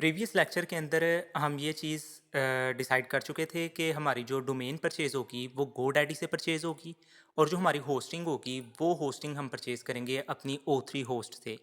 Previous lecture के अंदर हम ये चीज़ डिसाइड कर चुके थे कि हमारी जो डोमेन परचेज़ होगी वो गोडैडी से परचेज़ होगी और जो हमारी होस्टिंग होगी वो होस्टिंग हम परचेज़ करेंगे अपनी O3 होस्ट से।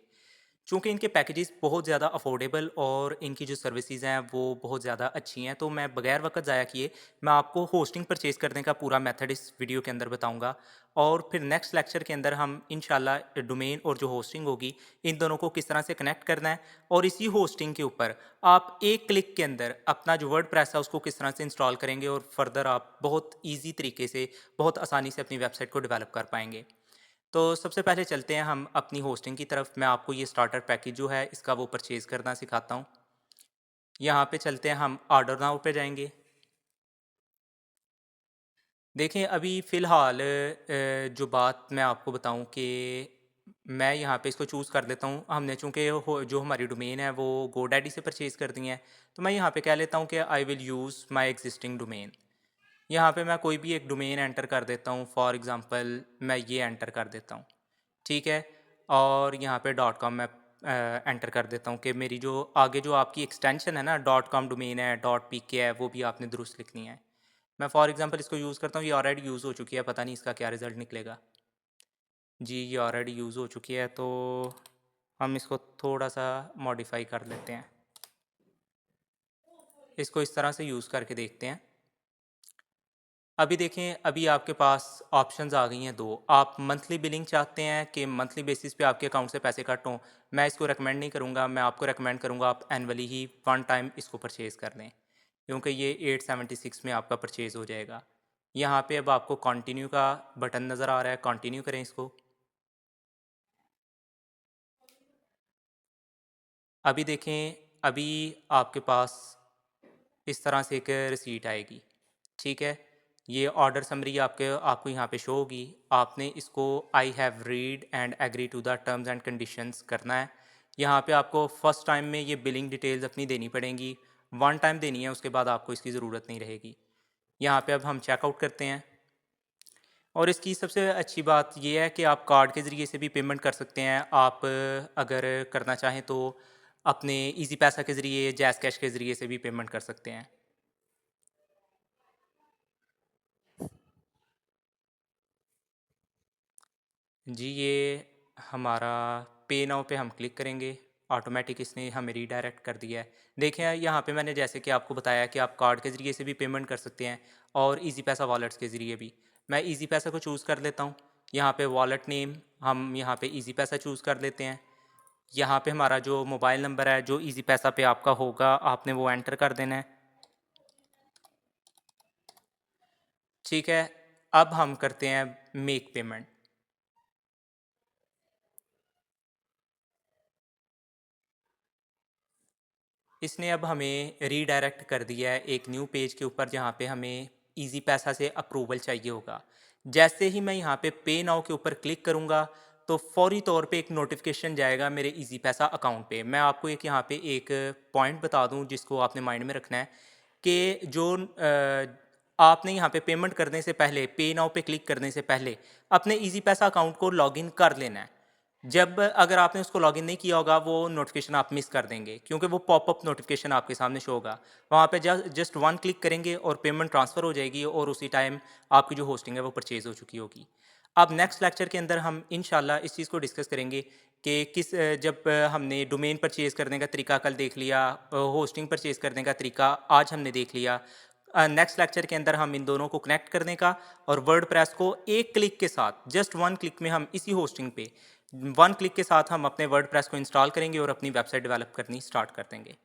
चूँकि इनके पैकेजेस बहुत ज़्यादा अफोर्डेबल और इनकी जो सर्विसेज हैं वो बहुत ज़्यादा अच्छी हैं, तो मैं बगैर वक्त ज़ाया किए मैं आपको होस्टिंग परचेज़ करने का पूरा मेथड इस वीडियो के अंदर बताऊंगा। और फिर नेक्स्ट लेक्चर के अंदर हम इंशाल्लाह डोमेन और जो होस्टिंग होगी इन दोनों को किस तरह से कनेक्ट करना है और इसी होस्टिंग के ऊपर आप एक क्लिक के अंदर अपना जो वर्डप्रेस है उसको किस तरह से इंस्टॉल करेंगे और फर्दर आप बहुत ईजी तरीके से बहुत आसानी से अपनी वेबसाइट को डेवलप कर पाएंगे। तो सबसे पहले चलते हैं हम अपनी होस्टिंग की तरफ। मैं आपको ये स्टार्टर पैकेज जो है इसका वो परचेज़ करना सिखाता हूँ। यहाँ पे चलते हैं, हम ऑर्डर नाउ पे जाएंगे। देखें अभी फ़िलहाल जो बात मैं आपको बताऊं कि मैं यहाँ पे इसको चूज़ कर लेता हूँ। हमने चूँकि हो जो हमारी डोमेन है वो गोडैडी से परचेज़ कर दी है, तो मैं यहाँ पे कह लेता हूँ कि I will use my existing domain. यहाँ पे मैं कोई भी एक डोमेन एंटर कर देता हूँ, फॉर एग्ज़ाम्पल मैं ये एंटर कर देता हूँ, ठीक है। और यहाँ पे डॉट कॉम मैं एंटर कर देता हूँ कि मेरी जो आगे जो आपकी एक्सटेंशन है ना, डॉट कॉम डोमेन है, डॉट पी के है, वो भी आपने दुरुस्त लिखनी है। मैं फॉर एग्ज़ाम्पल इसको यूज़ करता हूँ, ये ऑलरेडी यूज़ हो चुकी है, पता नहीं इसका क्या रिज़ल्ट निकलेगा। जी, ये ऑलरेडी यूज़ हो चुकी है, तो हम इसको थोड़ा सा मॉडिफाई कर लेते हैं। इसको इस तरह से यूज़ करके देखते हैं। अभी देखें, अभी आपके पास ऑप्शंस आ गई हैं दो। आप मंथली बिलिंग चाहते हैं कि मंथली बेसिस पे आपके अकाउंट से पैसे कट हों। मैं इसको रेकमेंड नहीं करूँगा, मैं आपको रेकमेंड करूँगा आप एनुअली ही वन टाइम इसको परचेज़ कर लें, क्योंकि ये 876 में आपका परचेज़ हो जाएगा। यहाँ पे अब आपको कंटिन्यू का बटन नज़र आ रहा है, कंटिन्यू करें इसको। अभी देखें, अभी आपके पास इस तरह से एक रिसीट आएगी, ठीक है। ये ऑर्डर समरी आपके आपको यहाँ पे शो होगी। आपने इसको I have read and agree to the terms and conditions करना है। यहाँ पे आपको फर्स्ट टाइम में ये बिलिंग डिटेल्स अपनी देनी पड़ेंगी, वन टाइम देनी है, उसके बाद आपको इसकी ज़रूरत नहीं रहेगी। यहाँ पे अब हम चेकआउट करते हैं। और इसकी सबसे अच्छी बात ये है कि आप कार्ड के ज़रिए से भी पेमेंट कर सकते हैं। आप अगर करना चाहें तो अपने इजी पैसा के ज़रिए, जैज़ कैश के ज़रिए से भी पेमेंट कर सकते हैं। जी, ये हमारा पे नाउ पे हम क्लिक करेंगे, ऑटोमेटिक इसने हमें रीडायरेक्ट कर दिया है। देखें यहाँ पे मैंने जैसे कि आपको बताया कि आप कार्ड के ज़रिए से भी पेमेंट कर सकते हैं और इजी पैसा वॉलेट्स के ज़रिए भी। मैं इजी पैसा को चूज़ कर लेता हूँ। यहाँ पे वॉलेट नेम हम यहाँ पे इजी पैसा चूज़ कर लेते हैं। यहाँ पे हमारा जो मोबाइल नंबर है जो इजी पैसा पे आपका होगा, आपने वो एंटर कर देना है, ठीक है। अब हम करते हैं मेक पेमेंट। इसने अब हमें रीडायरेक्ट कर दिया है एक न्यू पेज के ऊपर, जहाँ पे हमें इजी पैसा से अप्रूवल चाहिए होगा। जैसे ही मैं यहाँ पे नाउ के ऊपर क्लिक करूँगा तो फौरी तौर पे एक नोटिफिकेशन जाएगा मेरे इजी पैसा अकाउंट पे। मैं आपको एक यहाँ पे एक पॉइंट बता दूँ जिसको आपने माइंड में रखना है कि जो आपने यहाँ पे पेमेंट करने से पहले, पे नाउ पे क्लिक करने से पहले अपने इजी पैसा अकाउंट को लॉगिन कर लेना है। जब अगर आपने उसको लॉगिन नहीं किया होगा, वो नोटिफिकेशन आप मिस कर देंगे, क्योंकि वो पॉपअप नोटिफिकेशन आपके सामने शो होगा। वहाँ पे जस्ट वन क्लिक करेंगे और पेमेंट ट्रांसफ़र हो जाएगी और उसी टाइम आपकी जो होस्टिंग है वो परचेज़ हो चुकी होगी। अब नेक्स्ट लेक्चर के अंदर हम इंशाल्लाह इस चीज़ को डिस्कस करेंगे कि जब हमने डोमेन परचेज़ करने का तरीका कल देख लिया, होस्टिंग परचेज़ करने का तरीका आज हमने देख लिया। नेक्स्ट लेक्चर के अंदर हम इन दोनों को कनेक्ट करने का और वर्डप्रेस को एक क्लिक के साथ, जस्ट वन क्लिक में हम इसी होस्टिंग पे वन क्लिक के साथ हम अपने वर्डप्रेस को इंस्टॉल करेंगे और अपनी वेबसाइट डेवलप करनी स्टार्ट कर देंगे।